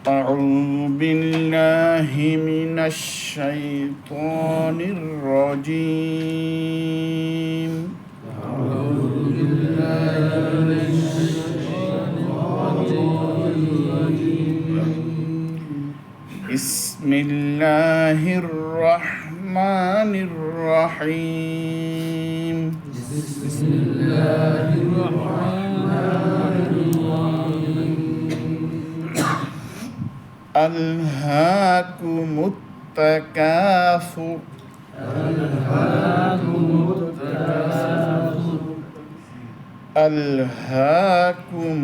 أعوذ بالله من الشيطان الرجيم بسم الله الرحمن الرحيم ألهاكم التكاثر ألهاكم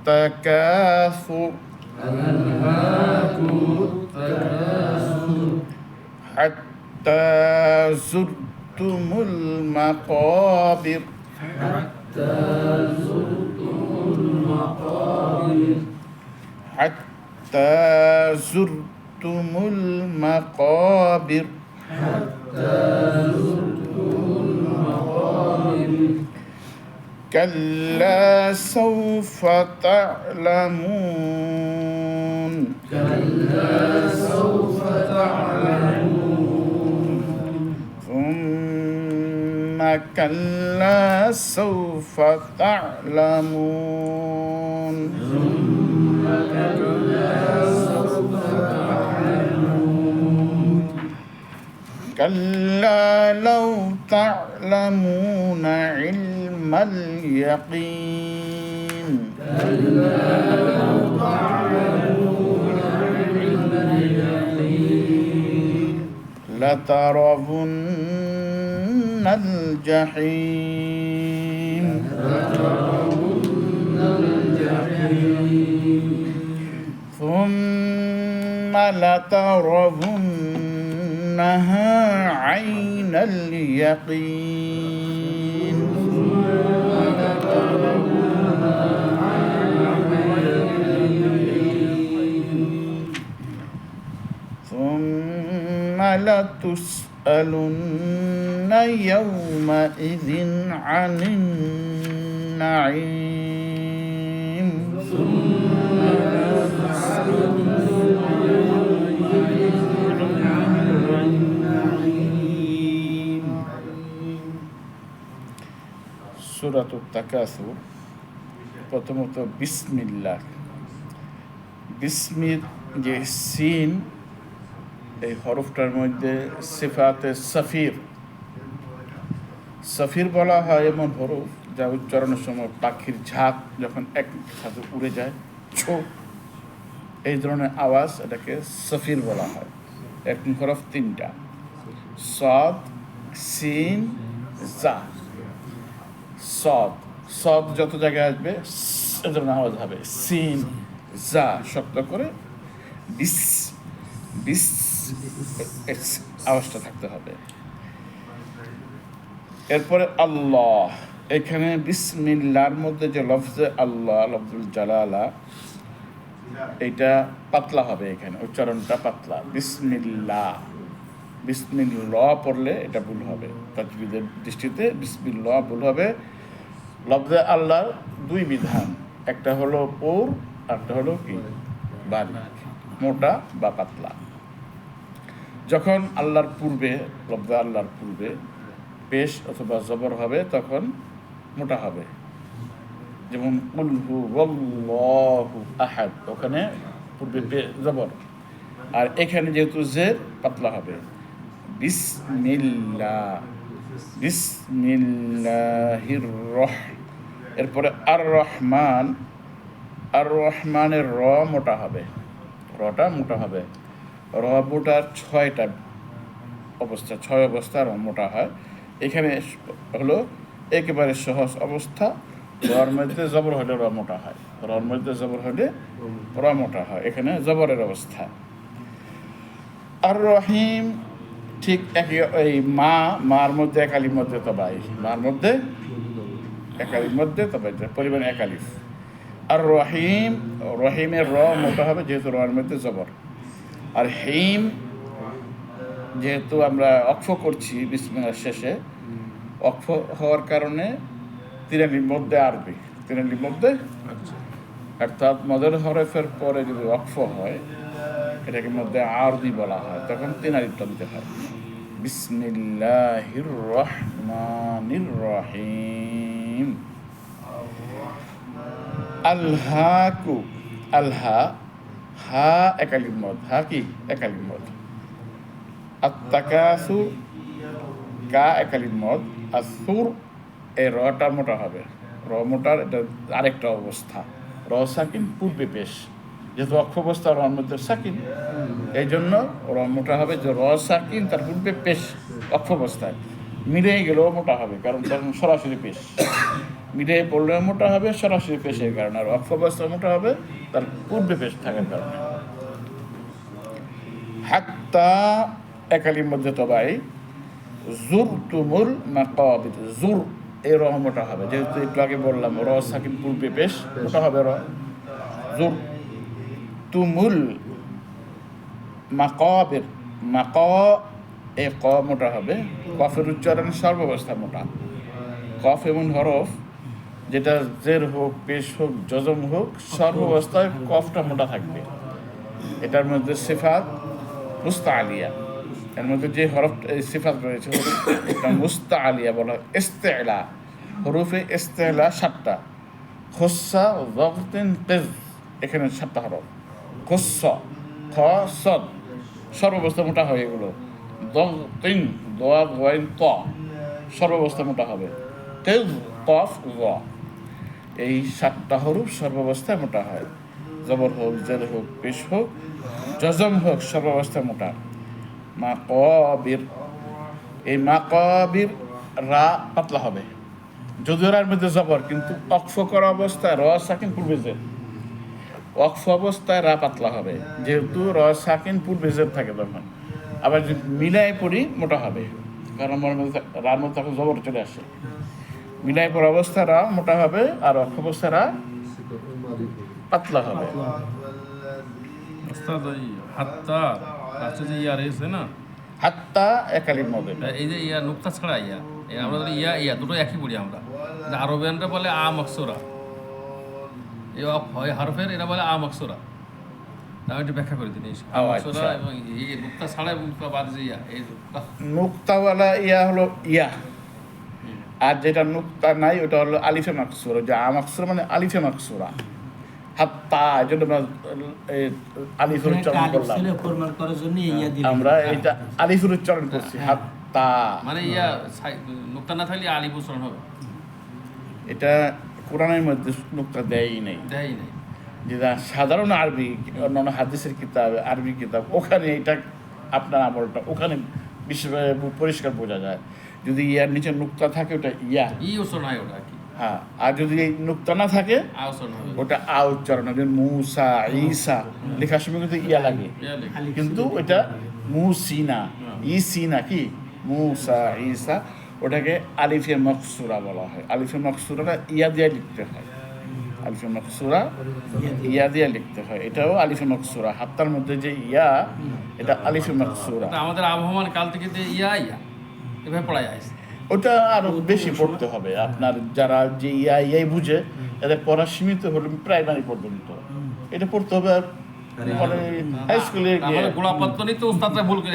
التكاثر حتى زرتم المقابر حتى زرتم المقابر كلا سوف تعلمون ثم كلا سوف تعلمون كلا لو تعلمون علم اليقين لترون الجحيم ثم لترونها عين اليقين ثم لتسألن يومئذ عن النعيم সূরাতুত তাকাসুর। প্রথমত বিসমিল্লাহ, বিসমির যে সিন, এই হরফটার মধ্যে সিফাতে সফির সফির বলা হয় এমন হরফ যা উচ্চারণের সময় পাখির ঝাঁক যখন একসাথে উড়ে যায়, ছো, এই ধরনের আওয়াজ, এটাকে সফির বলা হয়। এরকম হরফ তিনটা, সদ, সিন, জা। সদ সদ যত জায়গায় আসবে এ ধরনের আওয়াজ হবে। সিন, জা শক্ত করে বিস বিস আওয়াজটা থাকতে হবে। এরপরে আল্লাহ, এখানে বিসমিল্লাহর মধ্যে যে লফজে আল্লাহ, লফজুল জালালা, এইটা পাতলা হবে, এখানে উচ্চারণটা পাতলা। বিসমিল্লাহ, বিসমিল্লাহ পড়লে এটা ভুল হবে, তাজবিদের দৃষ্টিতে বিসমিল্লাহ ভুল হবে। লফজে আল্লাহর দুই বিধান, একটা হলো পুর, একটা হলো কি বারিক, মোটা বা পাতলা। যখন আল্লাহর পূর্বে, লফজে আল্লাহর পূর্বে পেশ অথবা জবর হবে তখন মোটা হবে, যেমন কুল হুয়াল্লাহু আহাদ, ওখানে পূর্বে জবর, আর এখানে যেহেতু জের পাতলা হবে। বিসমিল্লাহ, বিসমিল্লাহির এরপরে আর রহমান, আর রহমানের র মোটা হবে, রটা মোটা হবে। র মোটার ছয়টা অবস্থা, ছয় অবস্থা র মোটা হয়। এখানে হলো একেবারে সহজ অবস্থা, রর মধ্যে জবর হলে র মোটা হয়, রর মধ্যে জবর হলে র মোটা হয়, এখানে জবরের অবস্থা। আর রহিম ঠিক একই, এই মার মধ্যে একালির মধ্যে তবাই, মার মধ্যে একালির মধ্যে তবাই, পরিমাণ একালিফ। আর রহিম, রহিমের র মোটা হবে যেহেতু রর মধ্যে জবর। আর হিম, যেহেতু আমরা অক্ফ করছি বিসমিল্লাহর শেষে, অক্ফ হওয়ার কারণে তিরানির মধ্যে আরবি, তিরানির মধ্যে অর্থাৎ মদের হরফের পরে যদি ওয়াকফ হয় এটাকে মধ্যে আরবি বলা হয়, তখন 3 আলিফটা দিতে হয়। বিসমিল্লাহির রহমানির রহিম। আলহাকু, আলহা, হা একালিম মদ, হা কি একালিম মদ। আত্তাকাসু, কা একালিম মদ। আসুর, এই রটা মোটা হবে, র মোটার এটা আরেকটা অবস্থা। র সাকিন পূর্বে পেশ, যেহেতু অক্ষ অবস্থা রর মধ্যে সাকিন, এই জন্য র মোটা হবে। যে র সাকিন তার পূর্বে পেশ অক্ষ অবস্থায়, মিলে গেলেও মোটা হবে, কারণ তখন সরাসরি পেশ। মিলে পড়লেও মোটা হবে সরাসরি পেশের কারণে, আর অক্ষ অবস্থা মোটা হবে তার পূর্বে পেশ থাকার কারণে। হাত্তা একালির মধ্যে তবাই। জুর তুমুল মাকাবির, জুর এই র মোটা হবে, যেহেতু একটু আগে বললাম র সাকিন পূর্বে পেশ, মোটা হবে র। জুর তুমুল মাকাবির, মাক এ ক মোটা হবে। কফের উচ্চারণ সর্বাবস্থা মোটা। কফ এমন হরফ যেটা জের হোক, পেশ হোক, জজম হোক, সর্বাবস্থায় কফটা মোটা থাকবে। এটার মধ্যে সিফাত মুস্তাআলিয়া, এর মধ্যে যে হরফ সিফাত রয়েছে এটা মুস্তাআলিয়া বলা হয়। ইস্তেলা, হরফে ইস্তেলা 7টা। খুসা, যগতিন, কিজ, এখানে 7টা হরফ। খুস, খ, সদ, সর্বাবস্থা মোটা হয় এগুলো। যগতিন, দোয়া গোয়াইন, ত, সর্বাবস্থা মোটা হবে। কিজ, কফ, গ, এই 7টা হরফ সর্বাবস্থায় মোটা হয়। জবর হোক, জের হোক, পেশ হোক, জজম হোক, সর্বাবস্থায় মোটা। মাকাবির, এই মাকাবির রা পাতলা হবে, যদিও রার মধ্যে জবর, কিন্তু অক্ফ করা অবস্থায় র সাকিন পূর্বে জের, অক্ফ অবস্থায় রা পাতলা হবে, যেহেতু র সাকিন পূর্বে জের থাকে তখন। আবার যদি মিলাই পড়ি মোটা হবে, কারণ রার মধ্যে তখন জবর চলে আসে। মিলাই পড়া অবস্থায় রা মোটা হবে, আর অক্ষ অবস্থায় রা পাতলা হবে। হাত্তা লাস্টে যে ইয়া রয়েছে না, হাত্তা একালির মধ্যে, এই যে ইয়া নুক্তা ছাড়া ইয়া, আমরা ধরি ইয়া ইয়া দুটো একই পড়ি আমরা। আরবিয়ানরা বলে আ মকসুরা, এই হরফের এরা বলে আ মকসুরা। আমি একটু ব্যাখ্যা করে দিন আ মকসুরা এবং এই নুক্তা ছাড়া এবং নুক্তা বাদ যে ইয়া, এই নুক্তাওয়ালা ইয়া হলো ইয়া, আর যেটা নুক্তা নাই ওটা হলো আলিফে মাকসুরা। যে আ মাকসুরা মানে আলিফে মাকসুরা। হাত্তা, এই জন্য আলিফের উচ্চারণ করলাম আমরা, এটা আলিফের উচ্চারণ করছি, হাত্তা মানে ইয়া নুক্তা না থাকলে আলিফ উচ্চারণ হবে। এটা কোরআনের মধ্যে নুক্তা দেয়ই নেই, দেয় নাই। যেটা সাধারণ আরবি অন্যান্য হাদিসের কিতাব, আরবি কিতাব, ওখানে এটা আপনার আমলটা ওখানে বিশেষভাবে পরিষ্কার বোঝা যায়। যদি ইয়ার নিচে নুক্তা থাকে ওটা ইয়া, ই উচ্চারণ হয় ওটা কি। হ্যাঁ, আর যদি এই নুক্তা না থাকে আ উচ্চারণ হবে, ওটা আ উচ্চারণ হবে। মুসা, ঈসা লেখার সময় কিন্তু ইয়া লাগে, কিন্তু ওটা মুসিনা, ইসিনা কি মুসা, ঈসা, ওটাকে আলিফে মকসুরা বলা হয়। আলিফে মকসুরাটা ইয়া দিয়ে লিখতে হয়, আলিফে মকসুরা ইয়া দিয়ে লিখতে হয়। এটাও আলিফে মকসুরা, হাত্তার মধ্যে যে ইয়া, এটা আলিফে মকসুরা। আমাদের আবহমান কাল থেকে যে ইয়া ইয়া এভাবে পড়া যায়। ওটা আরো বেশি পড়তে হবে। আপনার যারা যে ইয়া ইয়াই বুঝে, এদের পড়া সীমিত হলো প্রাইমারি পর্যন্ত, এটা পড়তে হবে। আর পরে হাই স্কুলে গিয়ে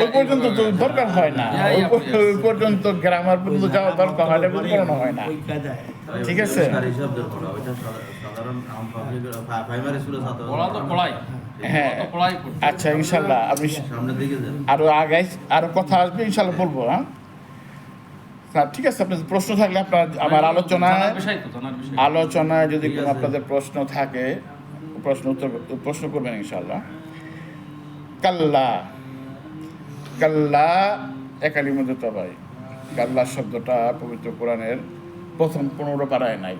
ওই পর্যন্ত তো দরকার হয় না, ওই পর্যন্ত গ্রামার পর্যন্ত যাওয়ার দরকার হয় না, পড়ানো হয় না। ঠিক আছে, হ্যাঁ, আচ্ছা, ইনশাল্লাহ আমি আরো আগাই, আরো কথা আসবে ইনশাল্লাহ বলবো। হ্যাঁ, ঠিক আছে। আপনাদের প্রশ্ন থাকলে আপনার আমার আলোচনায় যদি কোনো আপনাদের প্রশ্ন থাকে প্রশ্ন করবেন ইনশাল্লাহ। কাল্লা, কাল্লা একালির মধ্যে তবাই। কাল্লা শব্দটা পবিত্র কোরআনের প্রথম 15 পারায় নাই,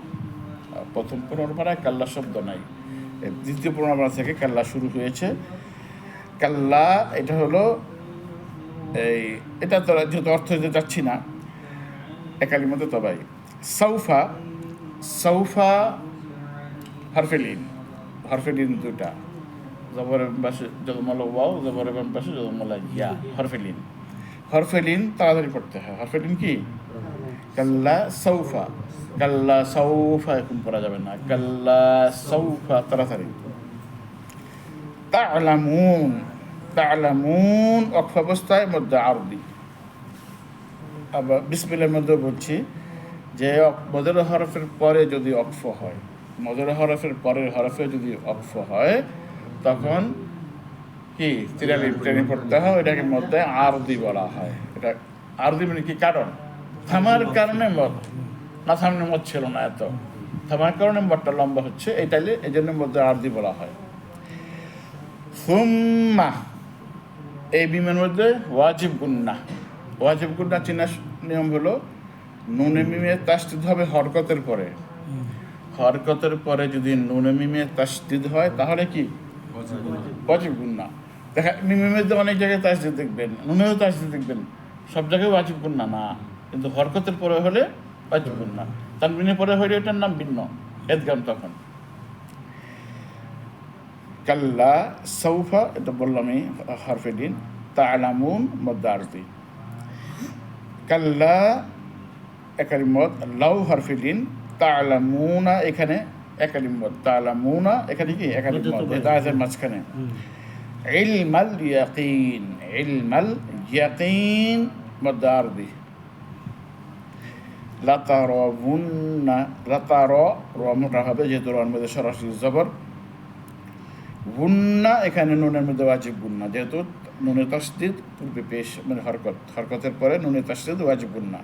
প্রথম 15 পারায় কাল্লা শব্দ নাই। দ্বিতীয় 15 পারা থেকে কাল্লা শুরু হয়েছে। কাল্লা এটা হলো এই, এটা তো যেহেতু অর্থ দিতে যাচ্ছি না, একালির মধ্যে তবাই। সৌফা, সৌফা হরফেলিন, হরফেলিন দুটা, জবরের পাশে যদমলা ওয়াও, জবরের পাশে যদমলা ইয়া, হরফেলিন। হরফেলিন তাড়াতাড়ি পড়তে হয়। হরফেলিন কি কাল্লা সৌফা, কাল্লা সৌফা এরকম করা যাবে না, কাল্লা সৌফা তাড়াতাড়ি। তা'লামুন, তা'লামুন অক্ষ অবস্থায় মধ্যে আরবি। আবার বিসমিল্লাহর মধ্যে বলছি যে মদের হরফের পরে যদি অক্ফ হয়, মদের হরফের পরের হরফে যদি অক্ফ হয় তখন কি তিরালিফ টেনে পড়তে হয়, এটাকে মধ্যে আরবি বলা হয়। এটা আরবি মানে কি কারণ? থামার কারণে মদ, না থামলে মদ ছিল না এত, থামার কারণে মদটা লম্বা হচ্ছে, এটাইলে এই জন্য মধ্যে আরবি বলা হয়। সুম্মা, এই বিমের মধ্যে ওয়াজিব গুন্না। ওয়াজিব গুন্না চিনার নিয়ম হলো নুনে মিমে তাসদিদ হবে হরকতের পরে। হরকতের পরে যদি নুনে মিমে তাসদিদ হয় তাহলে কি ওয়াজিব গুন্না। দেখা মিমের মধ্যে অনেক জায়গায় তাসদিদ দেখবেন, নুনেও তাসদিদ দেখবেন, সব জায়গায় ওয়াজিব গুন্না না, কিন্তু হরকতের পরে হলে ওয়াজিব গুন্না। তানবিনের পরে হলে এটার নাম ভিন্ন, এদগাম। তখন কাল্লা সৌফা, এটা বললাম আমি হরফে দিন। তা'লামুন মদ্দে আরবি। কাল্লা একালিম মদ, লাউ হরফে দিন। তা'লামুনা এখানে একালিম মদ, তা'লামুনা এখানে কি একালিম মদ, এটা আছে মাঝখানে। ইলমাল ইয়াকিন, ইলমাল ইয়াকিন মদ্দে আরবি। লাতারাবুন্না, লাতারা র মোটা হবে যেহেতু রর মধ্যে সরাসরি জবর। গুন্না এখানে নুনের মধ্যে ওয়াজিব গুন্না, যেহেতু নুনে তাসদিদ পূর্বে পেশ, মানে হরকত, হরকতের পরে নুনে তাসদিদ ওয়াজিব গুন্না।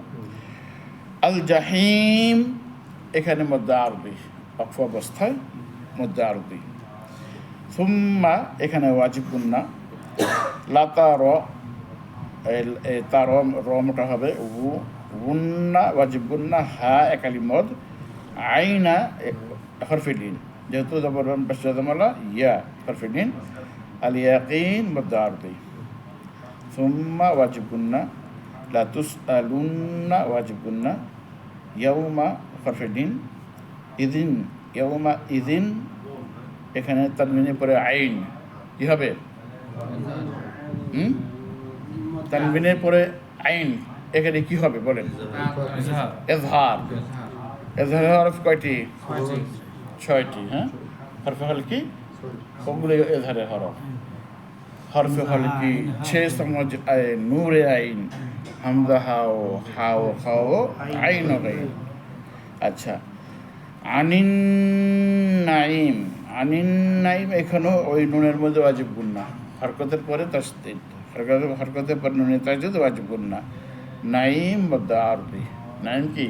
আল জাহিম এখানে মধ্যে আরবি, অক্ফ অবস্থায় মধ্যে আরবি। সুম্মা এখানে ওয়াজিব গুন্না। লাতার, তার র মোটা হবে গুন্না ওয়াজিব গুন্না, হা একালি মদ, আইনা হরফে লিন, যেহেতু জবরন পেশাদামালা ইয়া হরফে লিন। আল ইয়াকিন মধ্যে আরবি। সুম্মা ওয়াজিব গুন্না, লা তুসআলুন্না ওয়াজিব গুন্না, ইয়াউমা হরফে লিন। ইদিন, ইয়াউমা ইদিন এখানে তানবিনের পরে আইন কি হবে? তানবিনের পরে আইন এখানে কি হবে বলেন? এজহার। এজহার হরফ কয়টি? 6টি। হ্যাঁ, হরফে হল কি ওগুলো এজহারের হরফ। হরফে হল কি 6 সমজ নূরে আইন, হামজা হাও, হাও খাও, আইন গাইন। আচ্ছা, আনিন নাইম, আনিন নাইম এখানেও ওই নুনের মধ্যে ওয়াজিব গুন্না, হরকতের পরে তাসদিদ, হরকতের পরে নুনের তাসদিদ ওয়াজিব গুন্না। নাইম মদ্দে আরবি, নাইম কি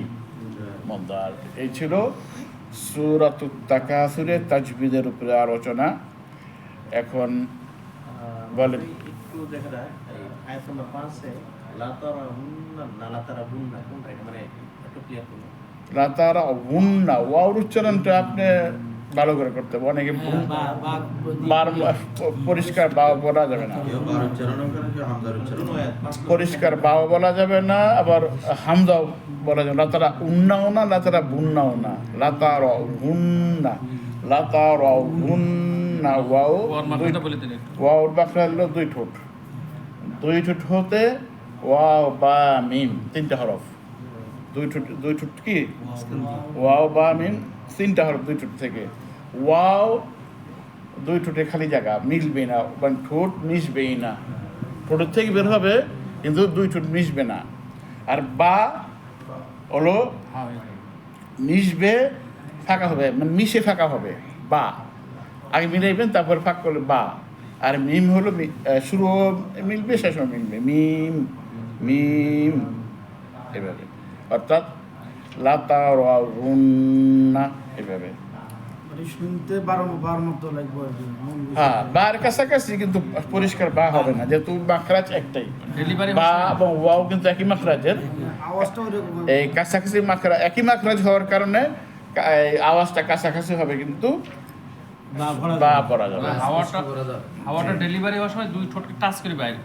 মদ্দে আরবি। এই ছিল সূরাতুত তাকাসুরের তাজবিদের উপরে আলোচনা। এখন বলেন, একটু দেখা যায় আয়াত নম্বর 5-এ লাতারাহুন্না না লাতারাবুন্না কোনটা, মানে একটু ক্লিয়ার করুন। লাতারা গুন্না, ওয়াওর উচ্চারণটা আপনি ভালো করে করতে হবে। অনেকে বার পরিষ্কার বাও বলা যাবে না, পরিষ্কার বাও বলা যাবে না, আবার হামদাও বলা যাবে। লাতারা উন্নাও না, লাতারা বুন্নাও না, লাতারা গুন্না, লাতারা গুন্না। ওয়াও ওয়াওর বাকরা হলো 2 ঠোঁট, 2 ঠোঁট হতে ওয়াও বা মিম 3টা হরফ। 2 ঠোঁট কি ওয়াও বা মিম 3টা হরফ 2 ঠোঁট থেকে। ওয়াও 2 ঠোঁটে খালি জায়গা, মিলবে না, মানে ঠোঁট মিশবেই না, ঠোঁটের থেকে বের হবে কিন্তু 2 ঠোঁট মিশবে না। আর বা হলো মিশবে, ফাঁকা হবে, মানে মিশে ফাঁকা হবে। বা আগে মিলাইবেন, তারপর ফাঁক করলে বা। আর মিম হলো শুরু মিলবে, শেষও মিলবে, মিম মিম এভাবে, অর্থাৎ লাতারাউন্না এভাবে। শুনতে বার মতো লাগবে। হ্যাঁ, বার কাছাকাছি, কিন্তু পরিষ্কার বা হবে না, যেহেতু মাখরাজ একটাই। বা এবং ওয়াও কিন্তু একই মাখরাজের, আওয়াজটাও এরকম। এই কাছাকাছি মাখরাজ, একই মাখরাজ হওয়ার কারণে আওয়াজটা কাছাকাছি হবে, কিন্তু বা পড়া যাবে। হাওয়াটা ডেলিভারি হওয়ার সময় 2 ঠোঁটকে টাচ করে বাইরে